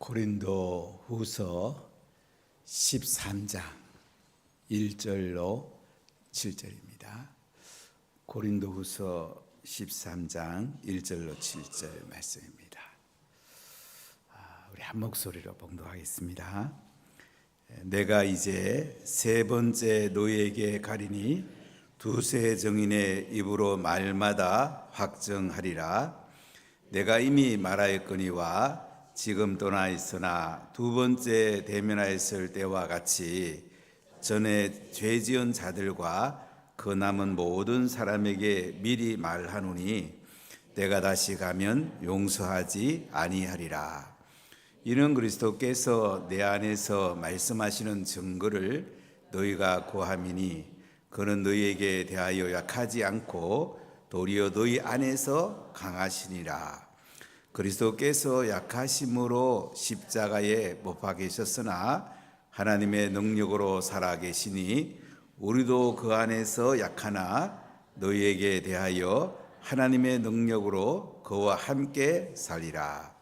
고린도 후서 13장 1절로 7절입니다. 고린도 후서 13장 1절로 7절 말씀입니다. 우리 한 목소리로 봉독하겠습니다. 내가 이제 세 번째 너희에게 가리니 두세 정인의 입으로 말마다 확정하리라. 내가 이미 말하였거니와 지금 떠나 있으나 두 번째 대면하였을 때와 같이 전에 죄 지은 자들과 그 남은 모든 사람에게 미리 말하노니 내가 다시 가면 용서하지 아니하리라. 이는 그리스도께서 내 안에서 말씀하시는 증거를 너희가 고함이니 그는 너희에게 대하여 약하지 않고 도리어 너희 안에서 강하시니라. 그리스도께서 약하심으로 십자가에 못 박히셨으나 하나님의 능력으로 살아계시니 우리도 그 안에서 약하나 너희에게 대하여 하나님의 능력으로 그와 함께 살리라.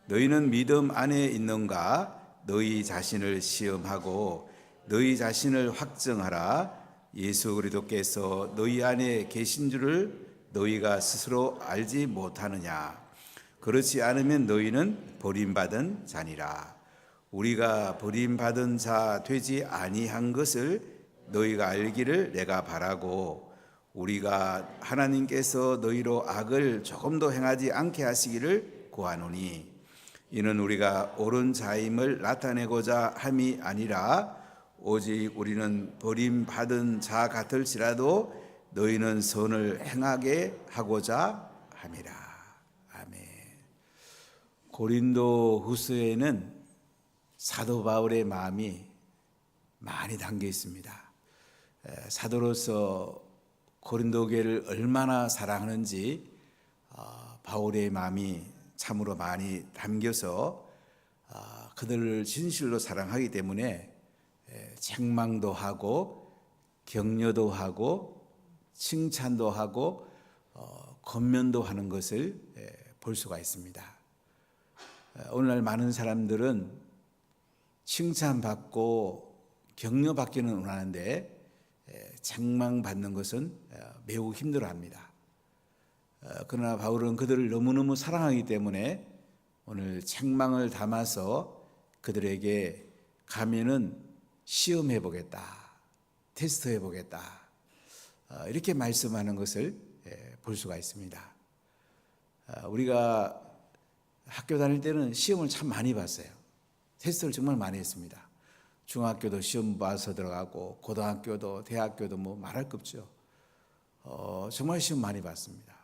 너희는 믿음 안에 있는가? 너희 자신을 시험하고 너희 자신을 확정하라. 예수 그리스도께서 너희 안에 계신 줄을 너희가 스스로 알지 못하느냐? 그렇지 않으면 너희는 버림받은 자니라. 우리가 버림받은 자 되지 아니한 것을 너희가 알기를 내가 바라고 우리가 하나님께서 너희로 악을 조금도 행하지 않게 하시기를 구하노니 이는 우리가 옳은 자임을 나타내고자 함이 아니라 오직 우리는 버림받은 자 같을지라도 너희는 선을 행하게 하고자 함이라. 아멘. 고린도 후서에는 사도 바울의 마음이 많이 담겨 있습니다. 사도로서 고린도 교회를 얼마나 사랑하는지 바울의 마음이 참으로 많이 담겨서 그들을 진실로 사랑하기 때문에 책망도 하고 격려도 하고 칭찬도 하고 권면도 하는 것을 볼 수가 있습니다. 오늘날 많은 사람들은 칭찬받고 격려받기는 원하는데 책망받는 것은 매우 힘들어합니다. 그러나 바울은 그들을 너무너무 사랑하기 때문에 오늘 책망을 담아서 그들에게 가면은 시험해 보겠다, 테스트해 보겠다, 이렇게 말씀하는 것을 볼 수가 있습니다. 우리가 학교 다닐 때는 시험을 참 많이 봤어요. 테스트를 정말 많이 했습니다. 중학교도 시험 봐서 들어가고 고등학교도 대학교도 뭐 말할 것 없죠. 정말 시험 많이 봤습니다.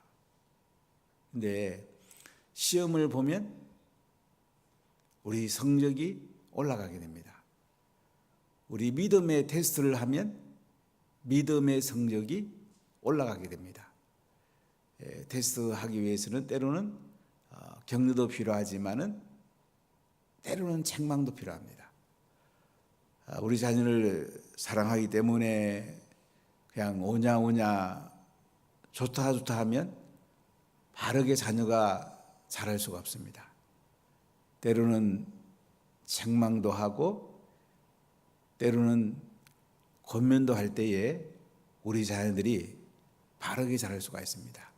근데 시험을 보면 우리 성적이 올라가게 됩니다. 우리 믿음의 테스트를 하면 믿음의 성적이 올라가게 됩니다. 테스트하기 위해서는 때로는 격려도 필요하지만은 때로는 책망도 필요합니다. 우리 자녀를 사랑하기 때문에 그냥 오냐 좋다 하면 바르게 자녀가 자랄 수가 없습니다. 때로는 책망도 하고 때로는 권면도 할 때에 우리 자녀들이 바르게 자랄 수가 있습니다.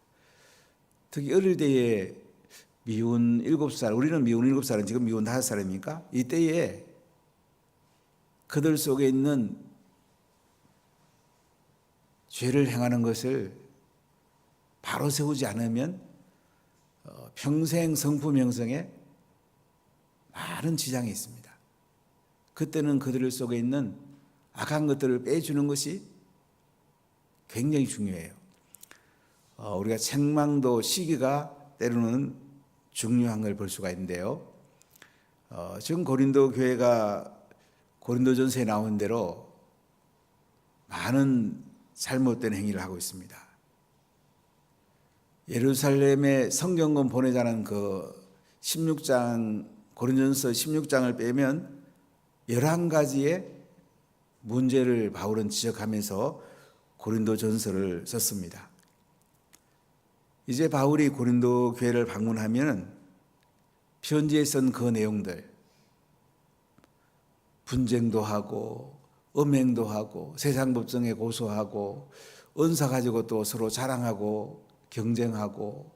특히 어릴 때에 미운 7살, 우리는 미운 7살은 지금 미운 5살입니까? 이때에 그들 속에 있는 죄를 행하는 것을 바로 세우지 않으면 평생 성품 형성에 많은 지장이 있습니다. 그때는 그들 속에 있는 악한 것들을 빼주는 것이 굉장히 중요해요. 우리가 책망도 시기가 때로는 중요한 걸 볼 수가 있는데요. 지금 고린도 교회가 고린도전서에 나온 대로 많은 잘못된 행위를 하고 있습니다. 예루살렘에 성경권 보내자는 그 16장 고린도전서 16장을 빼면 11가지의 문제를 바울은 지적하면서 고린도전서를 썼습니다. 이제 바울이 고린도 교회를 방문하면 편지에 쓴 그 내용들, 분쟁도 하고 음행도 하고 세상 법정에 고소하고 은사 가지고 또 서로 자랑하고 경쟁하고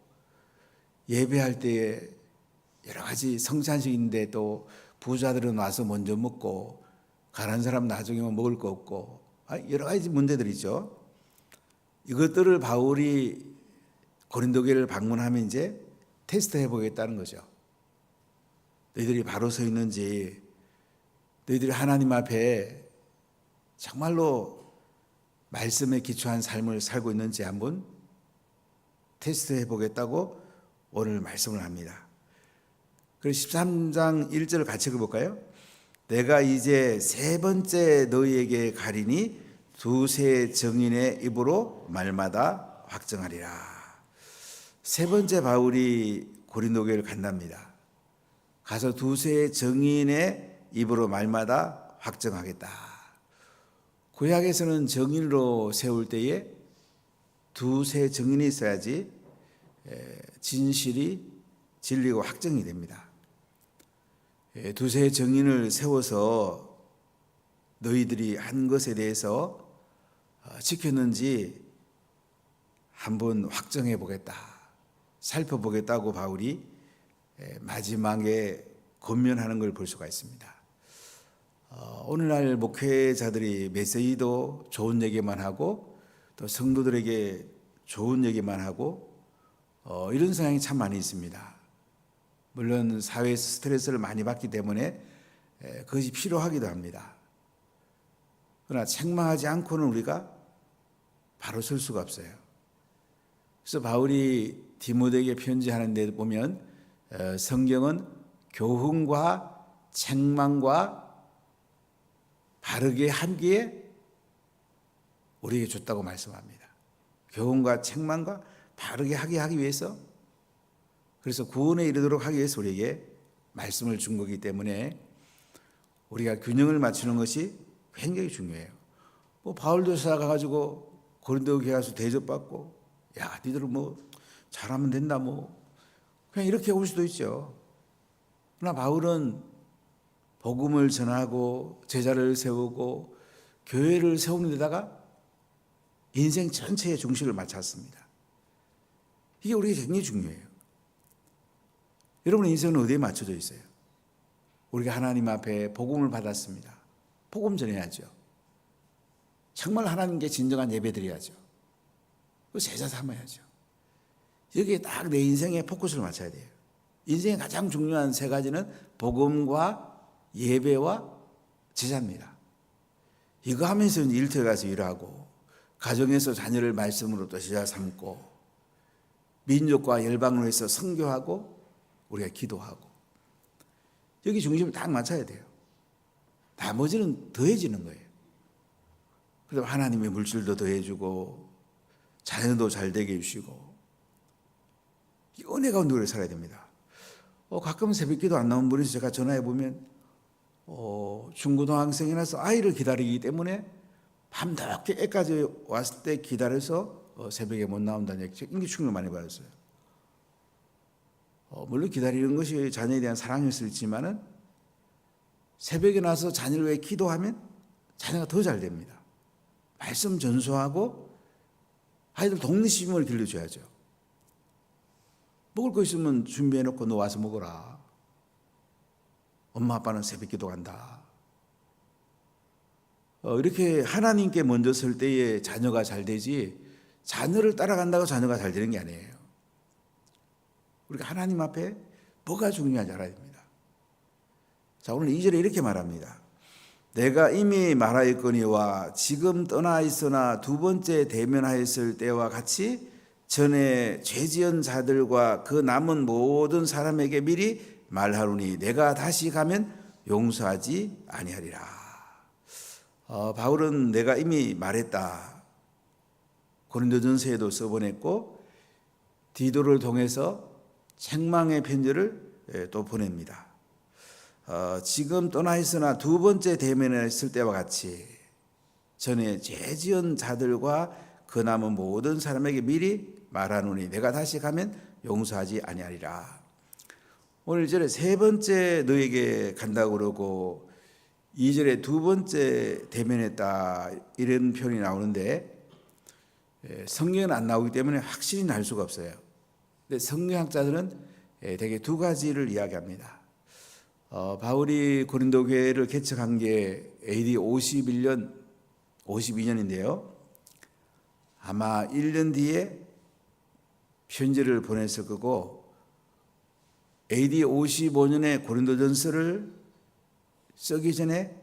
예배할 때에 여러 가지 성찬식인데 또 부자들은 와서 먼저 먹고 가난한 사람 나중에 먹을 거 없고 여러 가지 문제들이죠. 이것들을 바울이 고린도 교회를 방문하면 이제 테스트해 보겠다는 거죠. 너희들이 바로 서 있는지, 너희들이 하나님 앞에 정말로 말씀에 기초한 삶을 살고 있는지 한번 테스트해 보겠다고 오늘 말씀을 합니다. 그래서 13장 1절을 같이 읽어볼까요? 내가 이제 세 번째 너희에게 가리니 두세 증인의 입으로 말마다 확증하리라. 세 번째 바울이 고린도 교회를 간답니다. 가서 두세 증인의 입으로 말마다 확증하겠다. 구약에서는 증인으로 세울 때에 두세 증인이 있어야지 진실이 진리고 확정이 됩니다. 두세 증인을 세워서 너희들이 한 것에 대해서 지켰는지 한번 확정해 보겠다, 살펴보겠다고 바울이 마지막에 권면하는 걸 볼 수가 있습니다. 오늘날 목회자들이 메시지도 좋은 얘기만 하고 또 성도들에게 좋은 얘기만 하고 이런 성향이 참 많이 있습니다. 물론 사회에서 스트레스를 많이 받기 때문에 그것이 필요하기도 합니다. 그러나 책망하지 않고는 우리가 바로 설 수가 없어요. 그래서 바울이 디모데에게 편지하는 데 보면 성경은 교훈과 책망과 바르게 하기에 우리에게 줬다고 말씀합니다. 교훈과 책망과 바르게 하기 위해서, 그래서 구원에 이르도록 하기 위해서 우리에게 말씀을 준 거기 때문에 우리가 균형을 맞추는 것이 굉장히 중요해요. 바울도 가가지고 고린도 교회 가서 대접받고, 야, 니들은 잘하면 된다, 그냥 이렇게 올 수도 있죠. 그러나 바울은 복음을 전하고 제자를 세우고 교회를 세우는 데다가 인생 전체의 중심을 맞췄습니다. 이게 우리에게 굉장히 중요해요. 여러분의 인생은 어디에 맞춰져 있어요? 우리가 하나님 앞에 복음을 받았습니다. 복음 전해야죠. 정말 하나님께 진정한 예배 드려야죠. 제자 삼아야죠. 여기에 딱 내 인생의 포커스를 맞춰야 돼요. 인생의 가장 중요한 세 가지는 복음과 예배와 제자입니다. 이거 하면서 일터에 가서 일하고, 가정에서 자녀를 말씀으로 또 제자 삼고, 민족과 열방을 위해서 선교하고, 우리가 기도하고, 여기 중심을 딱 맞춰야 돼요. 나머지는 더해지는 거예요. 그래서 하나님의 물질도 더해주고 자녀도 잘 되게 해주시고, 이 은혜 가운데 우리가 살아야 됩니다. 가끔 새벽기도 안 나온 분이 제가 전화해보면 중고등학생이라서 아이를 기다리기 때문에 밤늦게 애까지 왔을 때 기다려서 새벽에 못 나온다는 얘기, 굉장히 충격을 많이 받았어요. 물론 기다리는 것이 자녀에 대한 사랑이었을지만은 새벽에 나서 자녀를 위해 기도하면 자녀가 더 잘 됩니다. 말씀 전수하고 아이들 독립심을 길러줘야죠. 먹을 거 있으면 준비해놓고 너 와서 먹어라. 엄마 아빠는 새벽 기도 간다. 이렇게 하나님께 먼저 설 때에 자녀가 잘 되지, 자녀를 따라간다고 자녀가 잘 되는 게 아니에요. 우리가 하나님 앞에 뭐가 중요한지 알아야 됩니다. 자, 오늘 2절에 이렇게 말합니다. 내가 이미 말하였거니와 지금 떠나 있으나 두 번째 대면하였을 때와 같이 전에 죄지은 자들과 그 남은 모든 사람에게 미리 말하노니 내가 다시 가면 용서하지 아니하리라. 바울은 내가 이미 말했다. 고린도전서에도 써보냈고 디도를 통해서 책망의 편지를 또 보냅니다. 지금 떠나 있으나 두 번째 대면했을 때와 같이 전에 죄 지은 자들과 그 남은 모든 사람에게 미리 말하노니 내가 다시 가면 용서하지 아니하리라. 오늘 1절에 세 번째 너에게 간다고 그러고 2절에 두 번째 대면했다 이런 표현이 나오는데 성경은 안 나오기 때문에 확실히 알 수가 없어요. 근데 성경학자들은 대개 두 가지를 이야기합니다. 바울이 고린도 교회를 개척한 게 AD 51년, 52년인데요. 아마 1년 뒤에 편지를 보냈을 거고 AD 55년에 고린도전서를 쓰기 전에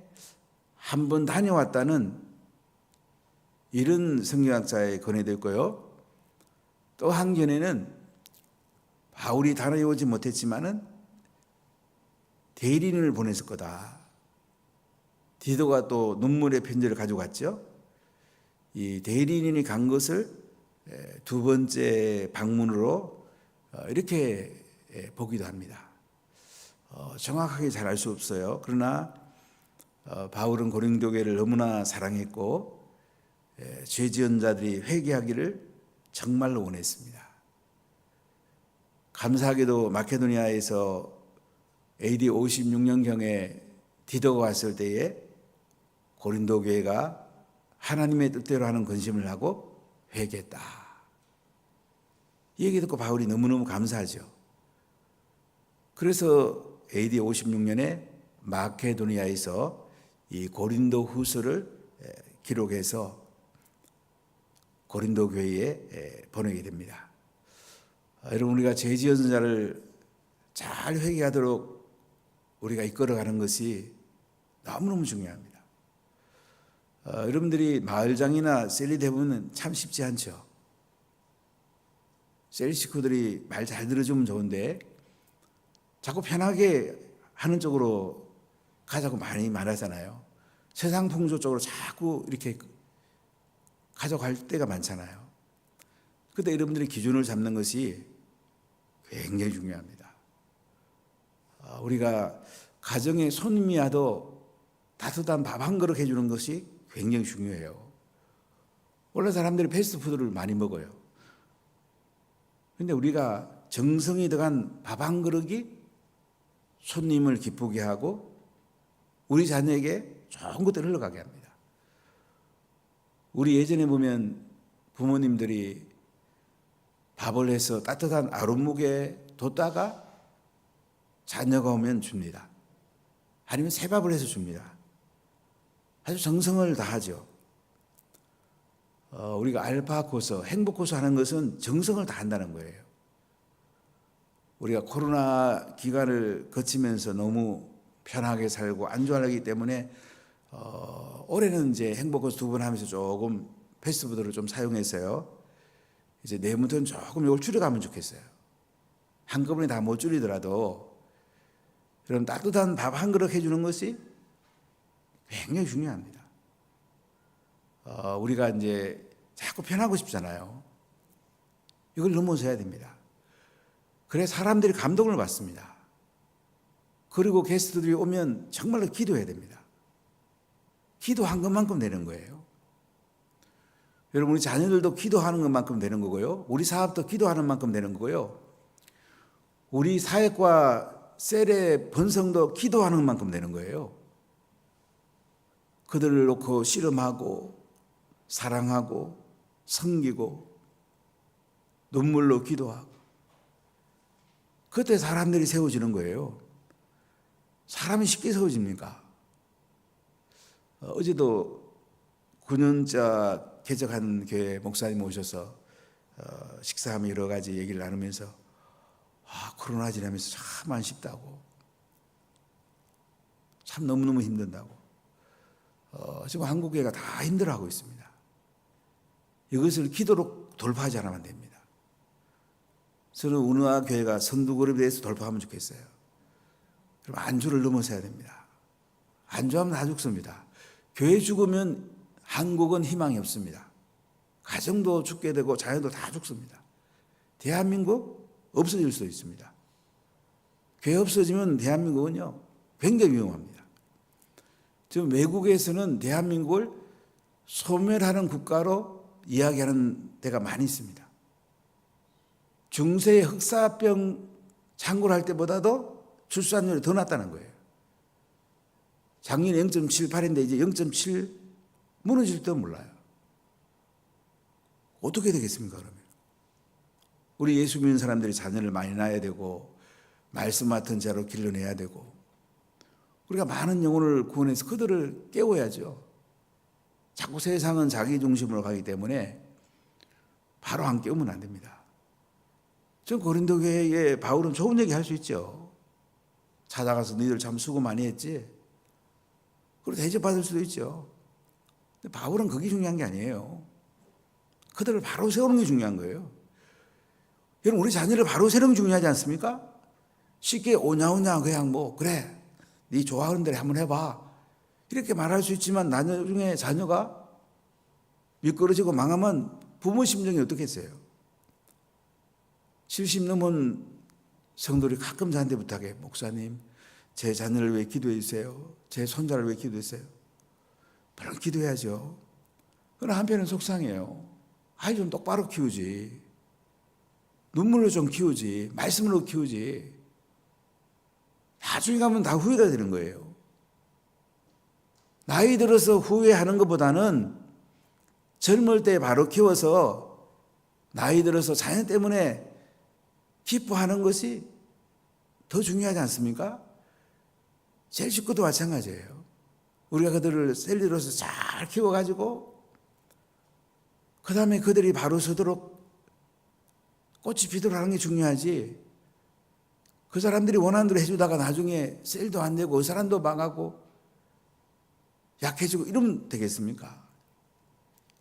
한 번 다녀왔다는 이런 성경학자에 권해져 있고요. 또 한 견해는 바울이 다녀오지 못했지만은 대리인을 보냈을 거다. 디도가 또 눈물의 편지를 가지고 갔죠. 이 대리인이 간 것을 두 번째 방문으로 이렇게 보기도 합니다. 정확하게 잘 알 수 없어요. 그러나 바울은 고린도 교회를 너무나 사랑했고 죄 지은 자들이 회개하기를 정말로 원했습니다. 감사하게도 마케도니아에서 AD 56년경에 디도가 왔을 때에 고린도 교회가 하나님의 뜻대로 하는 권심을 하고 회개했다. 이 얘기 듣고 바울이 너무너무 감사하죠. 그래서 AD 56년에 마케도니아에서 이 고린도 후서를 기록해서 고린도 교회에 보내게 됩니다. 여러분, 우리가 죄 지은 자를 잘 회개하도록 우리가 이끌어가는 것이 너무너무 중요합니다. 여러분들이 마을장이나 셀리 대부분은 참 쉽지 않죠. 셀 식구들이 말 잘 들어주면 좋은데 자꾸 편하게 하는 쪽으로 가자고 많이 말하잖아요. 세상 풍조 쪽으로 자꾸 이렇게 가져갈 때가 많잖아요. 그때 여러분들이 기준을 잡는 것이 굉장히 중요합니다. 우리가 가정에 손님이 와도 따뜻한 밥 한 그릇 해주는 것이 굉장히 중요해요. 원래 사람들이 패스트푸드를 많이 먹어요. 그런데 우리가 정성이 들어간 밥 한 그릇이 손님을 기쁘게 하고 우리 자녀에게 좋은 것들을 흘러가게 합니다. 우리 예전에 보면 부모님들이 밥을 해서 따뜻한 아랫목에 뒀다가 자녀가 오면 줍니다. 아니면 새밥을 해서 줍니다. 아주 정성을 다하죠. 우리가 알파 코스, 행복 코스 하는 것은 정성을 다한다는 거예요. 우리가 코로나 기간을 거치면서 너무 편하게 살고 안전하기 때문에 올해는 이제 행복 코스 2번 하면서 조금 패스트푸드를 좀 사용했어요. 이제 내일부터는 조금 이걸 줄여가면 좋겠어요. 한꺼번에 다 못 줄이더라도 그럼 따뜻한 밥 한 그릇 해주는 것이 굉장히 중요합니다. 우리가 이제 자꾸 편하고 싶잖아요. 이걸 넘어서야 됩니다. 그래 사람들이 감동을 받습니다. 그리고 게스트들이 오면 정말로 기도해야 됩니다. 기도한 것만큼 되는 거예요. 여러분, 우리 자녀들도 기도하는 것만큼 되는 거고요. 우리 사업도 기도하는 만큼 되는 거고요. 우리 사역과 셀의 번성도 기도하는 만큼 되는 거예요. 그들을 놓고 씨름하고 사랑하고 섬기고 눈물로 기도하고 그때 사람들이 세워지는 거예요. 사람이 쉽게 세워집니까? 어제도 9년차 개척한 교회 목사님 오셔서 식사하며 여러 가지 얘기를 나누면서 코로나 지나면서 참 안 쉽다고, 참 너무너무 힘든다고, 지금 한국 교회가 다 힘들어하고 있습니다. 이것을 기도로 돌파하지 않으면 안 됩니다. 저는 운우와 교회가 선두그룹에 대해서 돌파하면 좋겠어요. 그럼 안주를 넘어서야 됩니다. 안주하면 다 죽습니다. 교회 죽으면 한국은 희망이 없습니다. 가정도 죽게 되고 자녀도 다 죽습니다. 대한민국 없어질 수도 있습니다. 교회 없어지면 대한민국은요 굉장히 위험합니다. 지금 외국에서는 대한민국을 소멸하는 국가로 이야기하는 데가 많이 있습니다. 중세의 흑사병 창궐할 때보다도 출산율이 더 낮다는 거예요. 작년에 0.78인데 이제 0.7 무너질지도 몰라요. 어떻게 되겠습니까, 그러면? 우리 예수 믿는 사람들이 자녀를 많이 낳아야 되고, 말씀 같은 자로 길러내야 되고, 우리가 많은 영혼을 구원해서 그들을 깨워야죠. 자꾸 세상은 자기 중심으로 가기 때문에 바로 안 깨우면 안 됩니다. 전 고린도 교회에 바울은 좋은 얘기 할 수 있죠. 찾아가서 너희들 참 수고 많이 했지. 그리고 대접받을 수도 있죠. 근데 바울은 그게 중요한 게 아니에요. 그들을 바로 세우는 게 중요한 거예요. 여러분, 우리 자녀를 바로 세우는 게 중요하지 않습니까? 쉽게 오냐오냐 그냥 뭐 그래 네 좋아하는 대로 한번 해봐 이렇게 말할 수 있지만, 나중에 자녀가 미끄러지고 망하면 부모 심정이 어떻겠어요? 70 넘은 성도들이 가끔 저한테 부탁해. 목사님, 제 자녀를 위해 기도해 주세요. 제 손자를 위해 기도해 주세요. 물론 기도해야죠. 그러나 한편은 속상해요. 아이 좀 똑바로 키우지. 눈물로 좀 키우지. 말씀으로 키우지. 나중에 가면 다 후회가 되는 거예요. 나이 들어서 후회하는 것보다는 젊을 때 바로 키워서 나이 들어서 자녀 때문에 기뻐하는 것이 더 중요하지 않습니까? 제 식구도 마찬가지예요. 우리가 그들을 셀리로서 잘 키워가지고 그 다음에 그들이 바로 서도록 꽃이 피도록 하는 게 중요하지, 그 사람들이 원하는 대로 해주다가 나중에 셀도 안 되고 의사란도 망하고 약해지고 이러면 되겠습니까?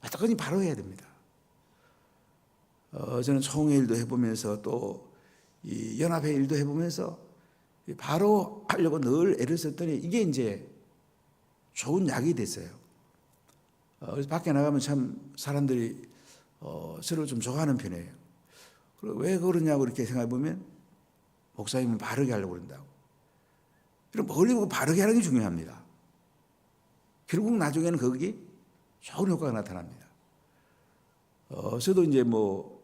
어떡하니 바로 해야 됩니다. 저는 총회 일도 해보면서 또 이 연합회 일도 해보면서 바로 하려고 늘 애를 썼더니 이게 이제 좋은 약이 됐어요. 그래서 밖에 나가면 참 사람들이 저를 좀 좋아하는 편이에요. 그리고 왜 그러냐고 이렇게 생각해 보면 목사님은 바르게 하려고 그런다고. 그럼 멀리 보고 바르게 하는 게 중요합니다. 결국 나중에는 거기 좋은 효과가 나타납니다. 저도 이제 뭐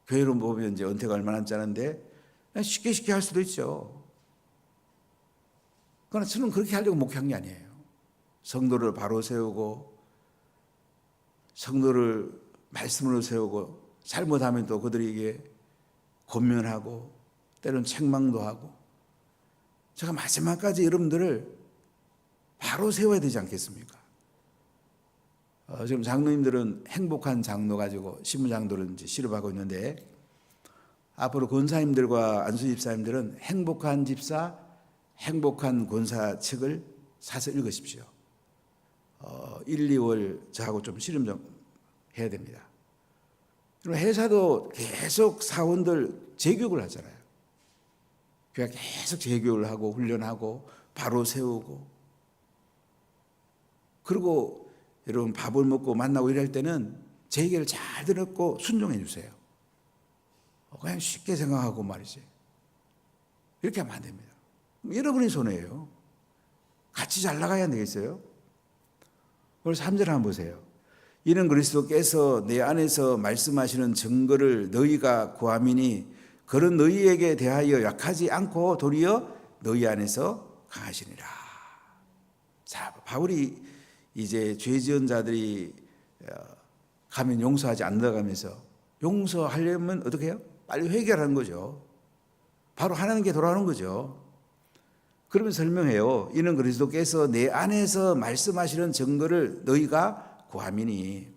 교회로 보면 이제 은퇴가 얼마 남지 않은데 쉽게 할 수도 있죠. 그러나 저는 그렇게 하려고 목표한 게 아니에요. 성도를 바로 세우고 성도를 말씀으로 세우고 잘못하면 또 그들에게 권면하고 때로는 책망도 하고, 제가 마지막까지 여러분들을 바로 세워야 되지 않겠습니까? 지금 장로님들은 행복한 장로 가지고 신부장도를 이제 실업하고 있는데, 앞으로 권사님들과 안수집사님들은 행복한 집사, 행복한 권사 책을 사서 읽으십시오. 1, 2월 저하고 좀 실험 좀 해야 됩니다. 그리고 회사도 계속 사원들 재교육을 하잖아요. 교회가 계속 재교육을 하고 훈련하고 바로 세우고, 그리고 여러분 밥을 먹고 만나고 이럴 때는 제 얘기를 잘 듣고 순종해 주세요. 그냥 쉽게 생각하고 말이지. 이렇게 하면 안 됩니다. 여러분의 손해예요. 같이 잘 나가야 되겠어요? 그래서 3절 한번 보세요. 이는 그리스도께서 내 안에서 말씀하시는 증거를 너희가 구함이니 그런 너희에게 대하여 약하지 않고 도리어 너희 안에서 강하시니라. 자, 바울이 이제 죄 지은 자들이 가면 용서하지 않는다면서 용서하려면 어떻게 해요? 빨리 회개하는 거죠. 바로 하나님께 돌아오는 거죠. 그러면 설명해요. 이는 그리스도께서 내 안에서 말씀하시는 증거를 너희가 구함이니,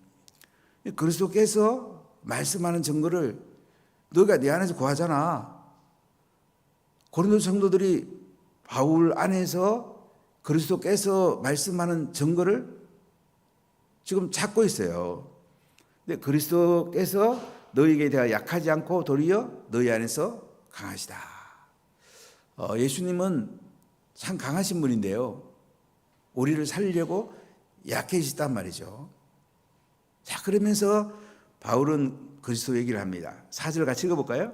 그리스도께서 말씀하는 증거를 너희가 내 안에서 구하잖아. 고린도 성도들이 바울 안에서 그리스도께서 말씀하는 증거를 지금 찾고 있어요. 근데 그리스도께서 너희에게 대하여 약하지 않고 도리어 너희 안에서 강하시다. 예수님은 참 강하신 분인데요, 우리를 살리려고 약해지셨단 말이죠. 자, 그러면서 바울은 그리스도 얘기를 합니다. 4절 같이 읽어볼까요?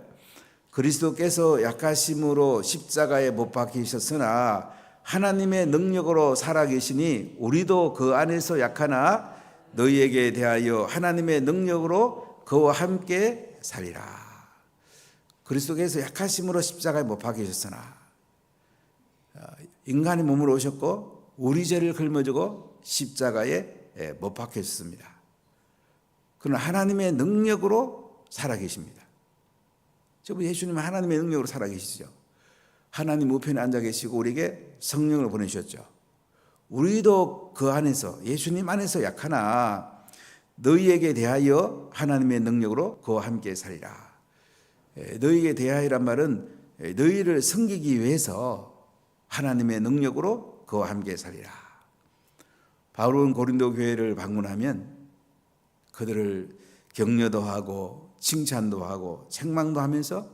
그리스도께서 약하심으로 십자가에 못 박히셨으나 하나님의 능력으로 살아계시니 우리도 그 안에서 약하나 너희에게 대하여 하나님의 능력으로 그와 함께 살리라. 그리스도께서 약하심으로 십자가에 못 박히셨으나 인간의 몸으로 오셨고 우리 죄를 걸머지고 십자가에 못 박혔습니다. 그러나 하나님의 능력으로 살아계십니다. 저분 예수님은 하나님의 능력으로 살아계시죠. 하나님 우편에 앉아 계시고 우리에게 성령을 보내주셨죠. 우리도 그 안에서, 예수님 안에서 약하나 너희에게 대하여 하나님의 능력으로 그와 함께 살리라. 너희에게 대하여란 말은 너희를 섬기기 위해서 하나님의 능력으로 그와 함께 살리라. 바울은 고린도 교회를 방문하면 그들을 격려도 하고 칭찬도 하고 책망도 하면서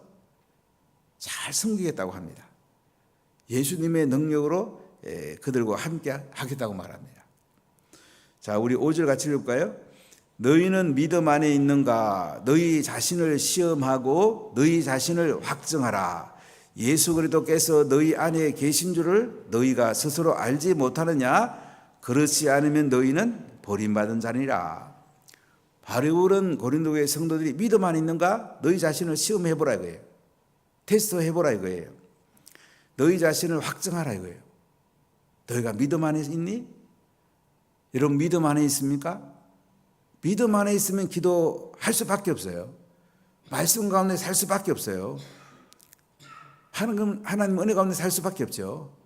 잘 섬기겠다고 합니다. 예수님의 능력으로 그들과 함께 하겠다고 말합니다. 자, 우리 5절 같이 읽을까요? 너희는 믿음 안에 있는가? 너희 자신을 시험하고 너희 자신을 확증하라. 예수 그리스도께서 너희 안에 계신 줄을 너희가 스스로 알지 못하느냐? 그렇지 않으면 너희는 버림받은 자니라. 바울은 고린도 교회 성도들이 믿음 안에 있는가? 너희 자신을 시험해보라 이거예요. 테스트해보라 이거예요. 너희 자신을 확증하라 이거예요. 너희가 믿음 안에 있니? 여러분 믿음 안에 있습니까? 믿음 안에 있으면 기도할 수밖에 없어요. 말씀 가운데 살 수밖에 없어요. 하나님 은혜 가운데 살 수밖에 없죠.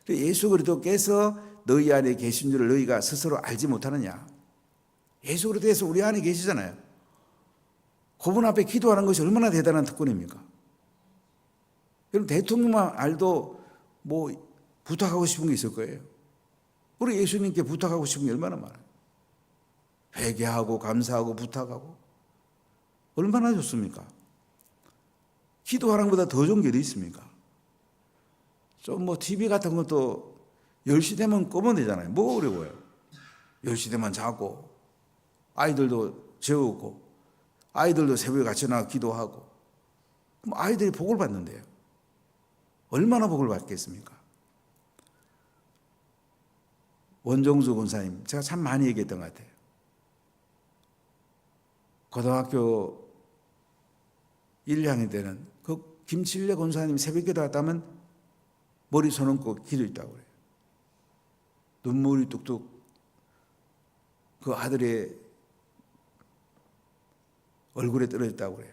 예수 그리스도께서 너희 안에 계신 줄을 너희가 스스로 알지 못하느냐? 예수 그리스도께서 우리 안에 계시잖아요. 그분 앞에 기도하는 것이 얼마나 대단한 특권입니까? 여러분 대통령만 알도 뭐 부탁하고 싶은 게 있을 거예요. 우리 예수님께 부탁하고 싶은 게 얼마나 많아요. 회개하고 감사하고 부탁하고 얼마나 좋습니까? 기도하는 것보다 더 좋은 게 어디 있습니까? 좀 뭐 TV 같은 것도 10시 되면 끄면 되잖아요. 뭐가 어려워요? 10시 되면 자고 아이들도 재우고 아이들도 새벽에 같이 나가 기도하고 그럼 아이들이 복을 받는데요. 얼마나 복을 받겠습니까? 원종수 권사님 제가 참 많이 얘기했던 것 같아요. 고등학교 1, 2학년 때는 그 김칠래 권사님 새벽기도 왔다면 머리 손 얹고 기도했다고 그래요. 눈물이 뚝뚝 그 아들의 얼굴에 떨어졌다고 그래요.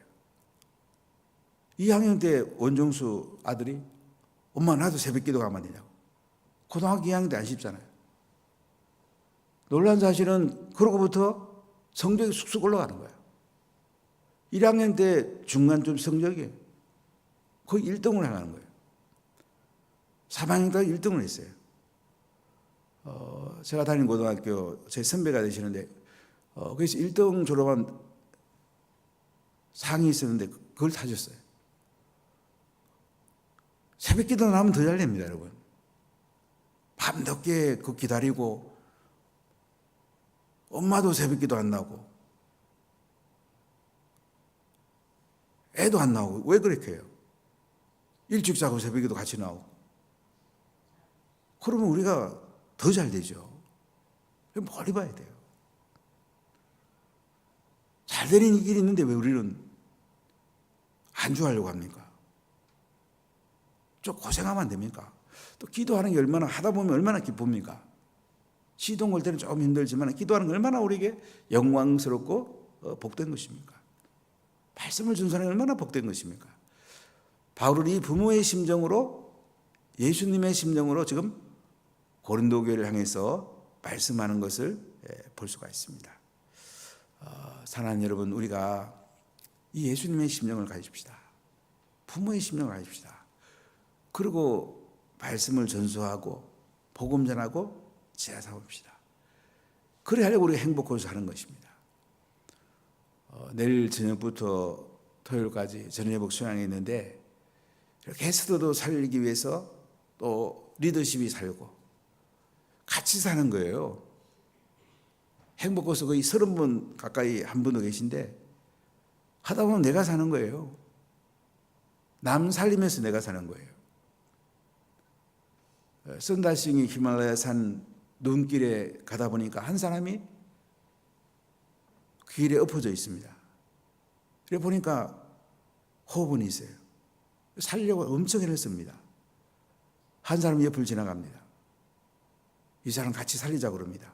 2학년 때 원종수 아들이 엄마 나도 새벽기도 가면 되냐고. 고등학교 2학년 때 안 쉽잖아요. 놀란 사실은 그러고부터 성적이 쑥쑥 올라가는 거예요. 1학년 때 중간쯤 성적이 거의 1등을 하는 거예요. 3학년 때 1등을 했어요. 제가 다닌 고등학교 제 선배가 되시는데 그래서 1등 졸업한 상이 있었는데 그걸 타셨어요. 새벽기도 나면 더 잘 됩니다, 여러분. 밤늦게 그 기다리고 엄마도 새벽기도 안 나고 애도 안 나오고 왜 그렇게 해요? 일찍 자고 새벽기도 같이 나오고 그러면 우리가 더 잘 되죠. 멀리 봐야 돼요. 잘 되는 길이 있는데 왜 우리는 안주하려고 합니까? 좀 고생하면 안 됩니까? 또 기도하는 게 얼마나 하다 보면 얼마나 기쁩니까? 시동 걸 때는 조금 힘들지만 기도하는 게 얼마나 우리에게 영광스럽고 복된 것입니까? 말씀을 준 사람이 얼마나 복된 것입니까? 바울은 이 부모의 심정으로 예수님의 심정으로 지금 고린도 교회를 향해서 말씀하는 것을 볼 수가 있습니다. 사랑하는 여러분, 우리가 이 예수님의 심정을 가집시다. 부모의 심정을 가집시다. 그리고 말씀을 전수하고 복음 전하고 지하 삼읍시다. 그래 하려고 우리가 행복해서 하는 것입니다. 내일 저녁부터 토요일까지 전예복 수양이 있는데 게스트도 살리기 위해서 또 리더십이 살고 같이 사는 거예요. 행복해서 거의 30분 가까이 한 분도 계신데 하다 보면 내가 사는 거예요. 남 살리면서 내가 사는 거예요. 선다싱이 히말라야 산 눈길에 가다 보니까 한 사람이 길에 엎어져 있습니다. 그래 보니까 호흡은 있어요. 살려고 엄청 애를 씁니다. 한 사람 옆을 지나갑니다. 이 사람 같이 살리자 그럽니다.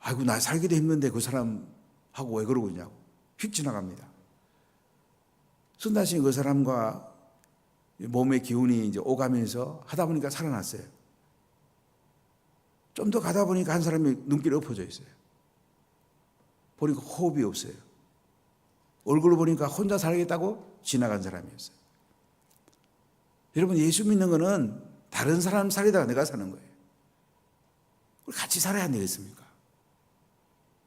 아이고 나 살기도 힘든데 그 사람하고 왜 그러고 있냐고 휙 지나갑니다. 순다신 그 사람과 몸의 기운이 이제 오가면서 하다 보니까 살아났어요. 좀 더 가다 보니까 한 사람이 눈길이 엎어져 있어요. 보니까 호흡이 없어요. 얼굴을 보니까 혼자 살겠다고 지나간 사람이었어요. 여러분, 예수 믿는 거는 다른 사람 살리다가 내가 사는 거예요. 같이 살아야 안 되겠습니까?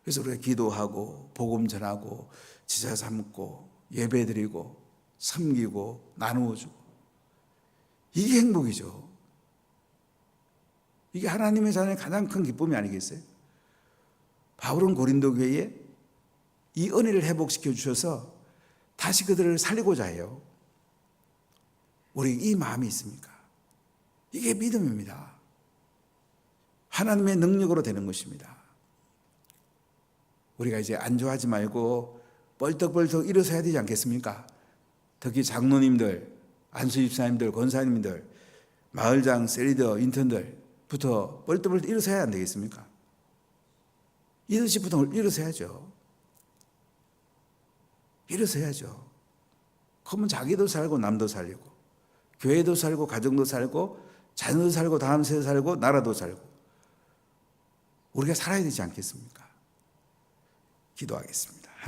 그래서 우리가 기도하고 복음 전하고 지자 삼고 예배드리고 섬기고 나누어 주고 이게 행복이죠. 이게 하나님의 자녀의 가장 큰 기쁨이 아니겠어요? 바울은 고린도 교회에 이 은혜를 회복시켜 주셔서 다시 그들을 살리고자 해요. 우리 이 마음이 있습니까? 이게 믿음입니다. 하나님의 능력으로 되는 것입니다. 우리가 이제 안주하지 말고 벌떡벌떡 일어서야 되지 않겠습니까? 특히 장로님들, 안수집사님들, 권사님들, 마을장, 세리더, 인턴들부터 벌떡벌떡 일어서야 안 되겠습니까? 리더십부터 일어서야죠. 일어서야죠. 그러면 자기도 살고 남도 살리고 교회도 살고 가정도 살고 자녀도 살고 다음 세대 살고 나라도 살고 우리가 살아야 되지 않겠습니까? 기도하겠습니다.